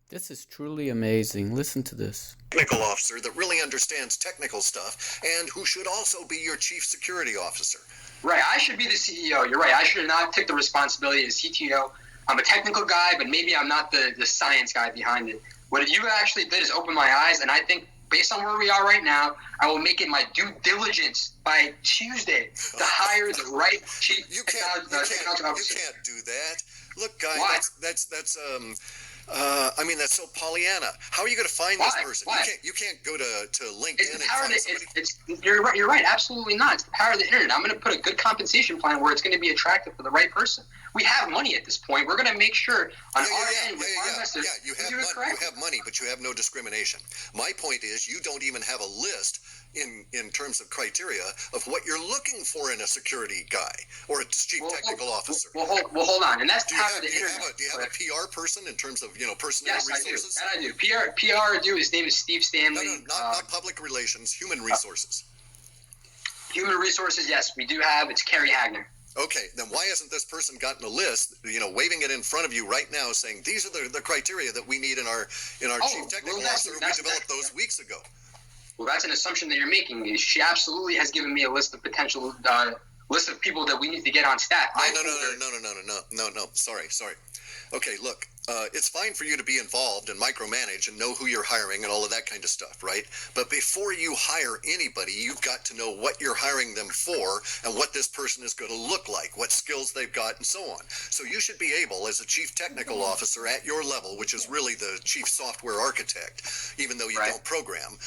This is truly amazing. Listen to this. Technical officer that really understands technical stuff and who should also be your chief security officer. Right, I should be the CEO. You're right. I should not take the responsibility as CTO. I'm a technical guy, but maybe I'm not the science guy behind it. What you actually did is open my eyes, and I think based on where we are right now, I will make it my due diligence by Tuesday to hire the right chief technology officer. You can't do that. Look, guy, Why? that's so Pollyanna. How are you going to find this person? Why? You can't go to LinkedIn It's the power and find somebody. You're right. You're right. Absolutely not. It's the power of the internet. I'm going to put a good compensation plan where it's going to be attractive for the right person. We have money at this point. We're going to make sure on our end with our investors, you we do it correctly. have money, but you have no discrimination. My point is, you don't even have a list in terms of criteria of what you're looking for in a security guy or a chief technical officer. Hold on. And that's the power of the internet. Do you have a PR person in terms of personnel resources? Yes, I do. PR I do. His name is Steve Stanley. No, not public relations. Human resources. Human resources. Yes, we do have. It's Kerry Hagner. Okay, then why hasn't this person gotten a list, waving it in front of you right now, saying these are the criteria that we need in our chief technical officer? We developed those weeks ago. Well, that's an assumption that you're making. She absolutely has given me a list of potential list of people that we need to get on staff. No. Sorry. Okay, look, it's fine for you to be involved and micromanage and know who you're hiring and all of that kind of stuff, right? But before you hire anybody, you've got to know what you're hiring them for and what this person is going to look like, what skills they've got, and so on. So you should be able, as a chief technical officer at your level, which is really the chief software architect, even though you don't program,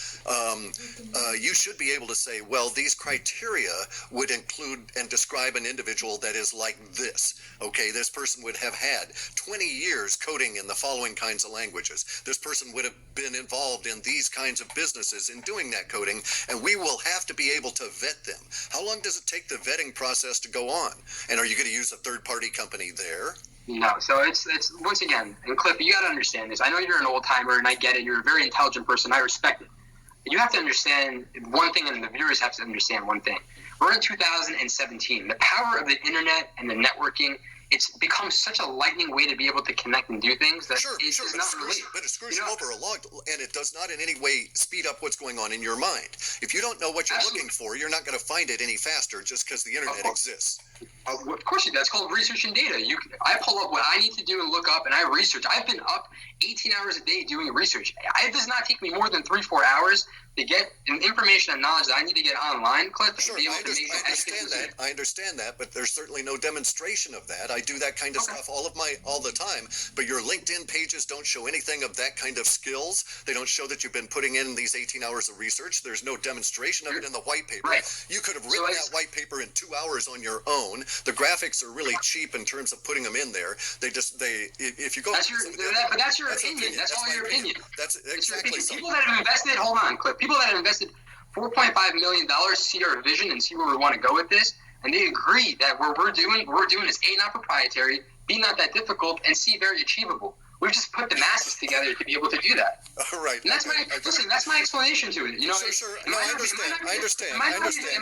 you should be able to say, well, these criteria would include and describe an individual that is like this. Okay, this person would have had 20 years coding in the following kinds of languages. This person would have been involved in these kinds of businesses in doing that coding, and we will have to be able to vet them. How long does it take the vetting process to go on? And are you going to use a third-party company there? No, so it's once again, and Cliff, you got to understand this. I know you're an old-timer, and I get it. You're a very intelligent person. I respect it. You have to understand one thing, and the viewers have to understand one thing. We're in 2017. The power of the internet and the networking, it's become such a lightning way to be able to connect and do things that it screws you over a lot, and it does not in any way speed up what's going on in your mind. If you don't know what you're looking for, you're not going to find it any faster just because the internet exists. Of course you do. That's called research and data. I pull up what I need to do and look up, and I research. I've been up 18 hours a day doing research. It does not take me more than 3-4 hours to get information and knowledge that I need to get online, Cliff, and be able to make that. I understand that, but there's certainly no demonstration of that. I do that kind of stuff all the time, but your LinkedIn pages don't show anything of that kind of skills. They don't show that you've been putting in these 18 hours of research. There's no demonstration of it in the white paper. Right. You could have written that white paper in 2 hours on your own. The graphics are really cheap in terms of putting them in there. If you go. That's your opinion. That's all your opinion. That's exactly so. People that have invested, hold on, Cliff. People that have invested $4.5 million see our vision and see where we want to go with this, and they agree that what we're doing is A, not proprietary, B, not that difficult, and C, very achievable. We've just put the masses together to be able to do that. All right. And that's my explanation to it. Sure. I understand. It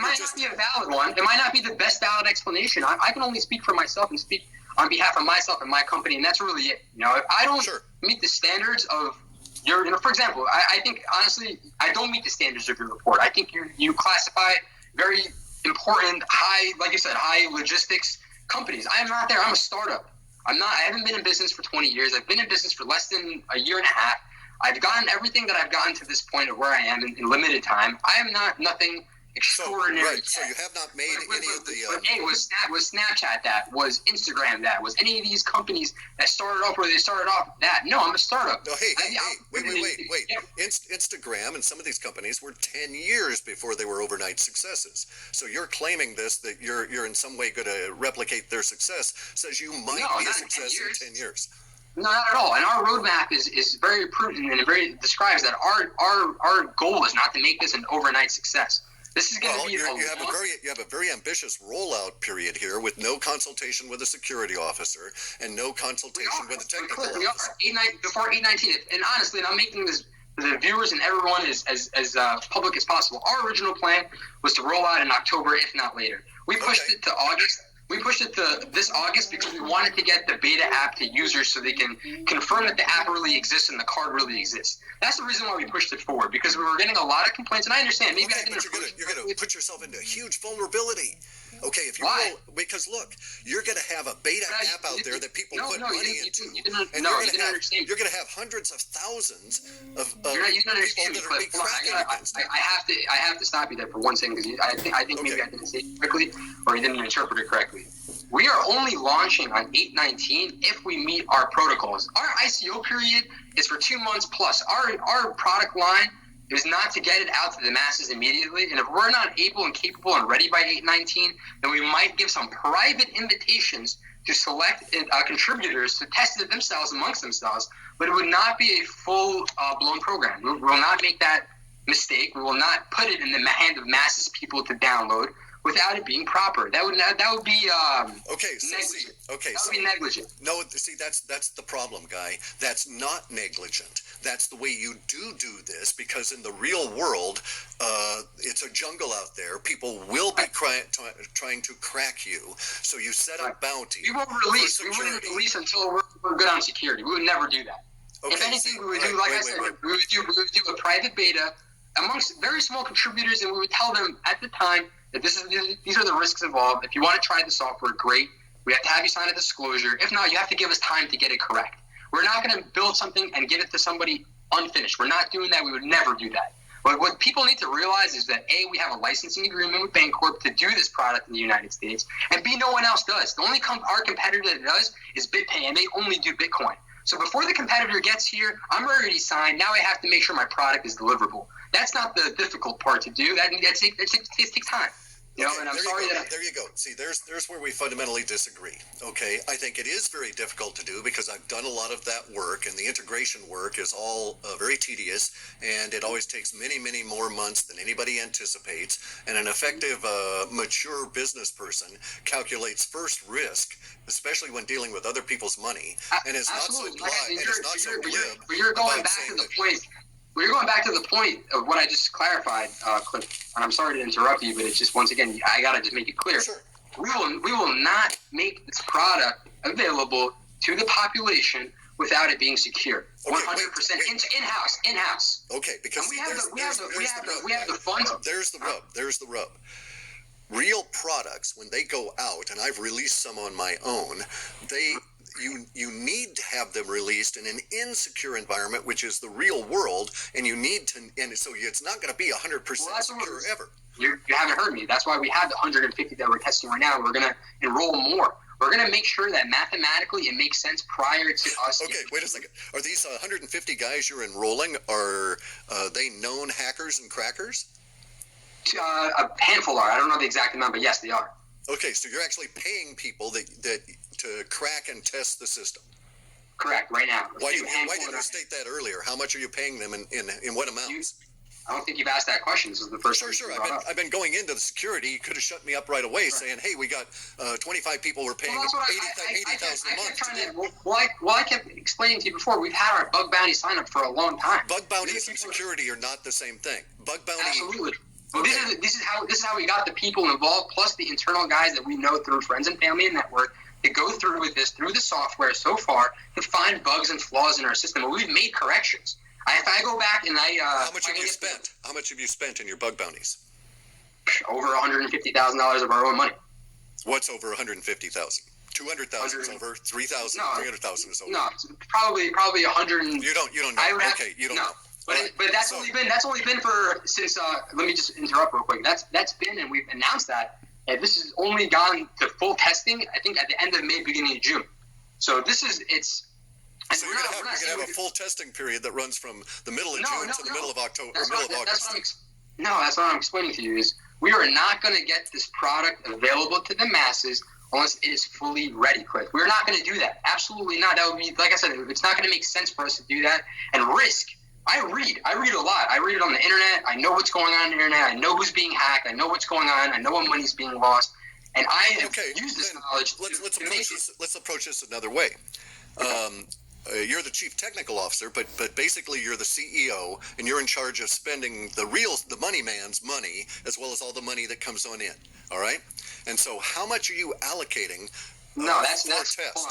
might not be a valid one. It might not be the best valid explanation. I can only speak for myself and speak on behalf of myself and my company, and that's really it. If I don't meet the standards of your, for example, I think honestly, I don't meet the standards of your report. I think you classify very important, high logistics companies. I am not there. I'm a startup. I haven't been in business for 20 years. I've been in business for less than a year and a half. I've gotten everything that I've gotten to this point of where I am in limited time. I am not nothing extraordinary. So you have not made any of the... Hey, was Snapchat that? Was Instagram that? Was any of these companies that started off where they started off that? No, I'm a startup. No, wait. Yeah. Instagram and some of these companies were 10 years before they were overnight successes. So you're claiming that you're in some way going to replicate their success, says you might be a success in 10 years. Not at all. And our roadmap is very prudent and it describes that our goal is not to make this an overnight success. This is going to be you have a very ambitious rollout period here with no consultation with a security officer and no consultation with a technical officer. We are before 8/19. And honestly, and I'm making this the viewers and everyone as public as possible. Our original plan was to roll out in October, if not later. We pushed it to August. We pushed it to this August because we wanted to get the beta app to users so they can confirm that the app really exists and the card really exists. That's the reason why we pushed it forward, because we were getting a lot of complaints, and I understand. Maybe I didn't. But you're gonna put yourself into a huge vulnerability. Okay, if you Why? because look, you're going to have a beta app out there that people put money into, and you're going to have hundreds of thousands of you didn't understand people that are cracking against it. I have to stop you there for one second, because I think maybe I didn't say it correctly, or you didn't interpret it correctly. We are only launching on 8/19 if we meet our protocols. Our ICO period is for 2 months plus. Our product line is not to get it out to the masses immediately. And if we're not able and capable and ready by 8/19, then we might give some private invitations to select contributors to test it themselves amongst themselves. But it would not be a full-blown program. We will not make that mistake. We will not put it in the hand of masses people to download without it being proper. That would be negligent. That would be negligent. No, see, that's the problem, Guy. That's not negligent. That's the way you do this, because in the real world, it's a jungle out there. People will be trying to crack you. So you set a bounty. We won't release. We wouldn't release until we're good on security. We would never do that. Okay, if anything, we would do, like I said, we would do a private beta amongst very small contributors, and we would tell them at the time that these are the risks involved. If you want to try the software, great. We have to have you sign a disclosure. If not, you have to give us time to get it correct. We're not going to build something and give it to somebody unfinished. We're not doing that. We would never do that. But what people need to realize is that, A, we have a licensing agreement with Bancorp to do this product in the United States, and B, no one else does. The only our competitor that does is BitPay, and they only do Bitcoin. So before the competitor gets here, I'm already signed. Now I have to make sure my product is deliverable. That's not the difficult part to do. That takes time. You know, and I'm sorry that there you go. See, there's where we fundamentally disagree. Okay, I think it is very difficult to do because I've done a lot of that work, and the integration work is all very tedious, and it always takes many, many more months than anybody anticipates. And an effective, mature business person calculates first risk, especially when dealing with other people's money, and it's not so glib. You're going back to the point. Well, you're going back to the point of what I just clarified, Cliff, and I'm sorry to interrupt you, but it's just, once again, I got to just make it clear. Sure. We will not make this product available to the population without it being secure. 100% in-house. Okay, because we have the funds. There's the rub. Real products, when they go out, and I've released some on my own, you need to have them released in an insecure environment, which is the real world, and so it's not going to be 100% secure ever. You haven't heard me. That's why we have the 150 that we're testing right now. We're going to enroll more. We're going to make sure that mathematically it makes sense prior to us. Okay, wait a second. Are these 150 guys you're enrolling, are they known hackers and crackers? A handful are. I don't know the exact amount, but yes, they are. Okay, so you're actually paying people that to crack and test the system. Correct, right now. Why didn't you state that earlier? How much are you paying them in what amounts? I don't think you've asked that question. This is the first. Sure. I've been going into the security. You could have shut me up right away, saying, "Hey, we got 25 people. We're paying $80,000 a month." Well, I kept explaining to you before. We've had our bug bounty sign up for a long time. Bug bounties and security are not the same thing. Bug bounty. Absolutely. Well, this is how we got the people involved, plus the internal guys that we know through friends and family and network, to go through with this through the software so far to find bugs and flaws in our system. And we've made corrections. If I go back and how much have you spent? How much have you spent in your bug bounties? Over $150,000 of our own money. What's over $150,000? 200,000 is over. 300,000 is over. No, probably 100. You don't know. You don't know. But that's only been for since. Let me just interrupt real quick. That's been, and we've announced that. And this has only gone to full testing, I think, at the end of May, beginning of June. So it's. So you're going to have a full testing period that runs from the middle of June to the middle of October, middle of August. That's what I'm explaining to you is we are not going to get this product available to the masses unless it is fully ready, Cliff. We're not going to do that. Absolutely not. That would be, like I said, it's not going to make sense for us to do that. And risk. I read a lot. I read it on the internet. I know what's going on the internet. I know who's being hacked. I know what's going on. I know when money's being lost. And I have used this knowledge. Let's approach this another way. you're the chief technical officer, but basically you're the CEO, and you're in charge of spending the money man's money, as well as all the money that comes on in. All right. And so, how much are you allocating? No, that's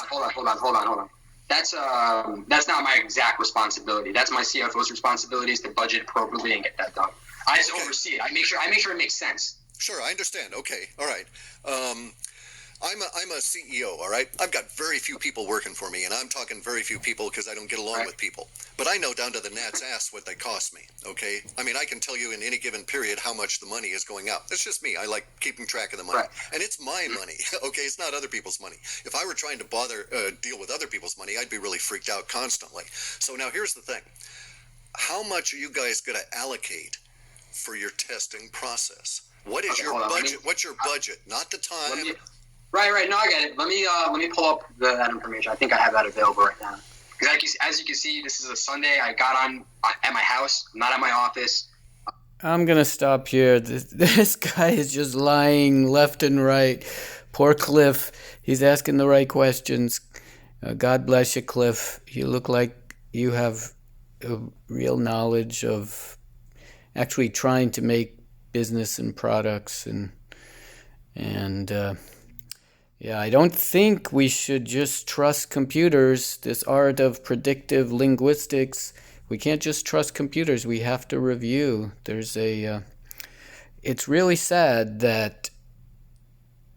hold on. That's not my exact responsibility. That's my CFO's responsibility, is to budget appropriately and get that done. I just oversee it. I make sure it makes sense. Sure, I understand. Okay, all right. I'm a CEO, all right? I've got very few people working for me, and I'm talking very few people because I don't get along with people. But I know down to the gnat's ass what they cost me, okay? I mean, I can tell you in any given period how much the money is going out. That's just me. I like keeping track of the money. Right. And it's my money, okay? It's not other people's money. If I were trying to deal with other people's money, I'd be really freaked out constantly. So now here's the thing. How much are you guys going to allocate for your testing process? What is your budget? What's your budget? Not the time. Right. No, I get it. Let me pull up that information. I think I have that available right now. Because as you can see, this is a Sunday. I got on at my house. I'm not at my office. I'm going to stop here. This guy is just lying left and right. Poor Cliff. He's asking the right questions. God bless you, Cliff. You look like you have a real knowledge of actually trying to make business and products and yeah, I don't think we should just trust computers. This art of predictive linguistics, we can't just trust computers. We have to review. It's really sad that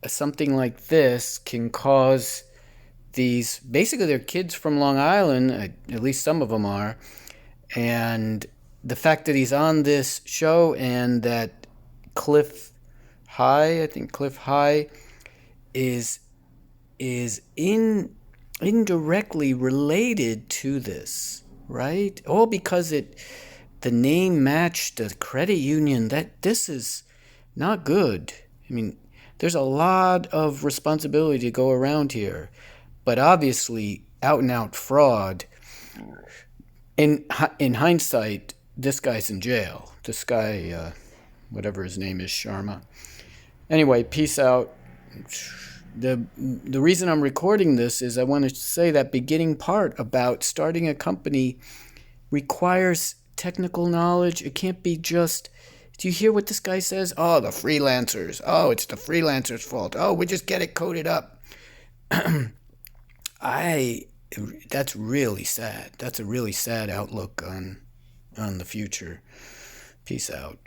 something like this can cause basically they're kids from Long Island, at least some of them are, and the fact that he's on this show and that Cliff High is indirectly related to this, right? All because the name matched the credit union. This is not good. I mean, there's a lot of responsibility to go around here, but obviously out and out fraud. In hindsight, this guy's in jail. This guy, whatever his name is, Sharma. Anyway, peace out. The reason I'm recording this is I want to say that beginning part about starting a company requires technical knowledge. It can't be just, do you hear what this guy says? Oh, the freelancers. Oh, it's the freelancers' fault. Oh, we just get it coded up. That's really sad. That's a really sad outlook on the future. Peace out.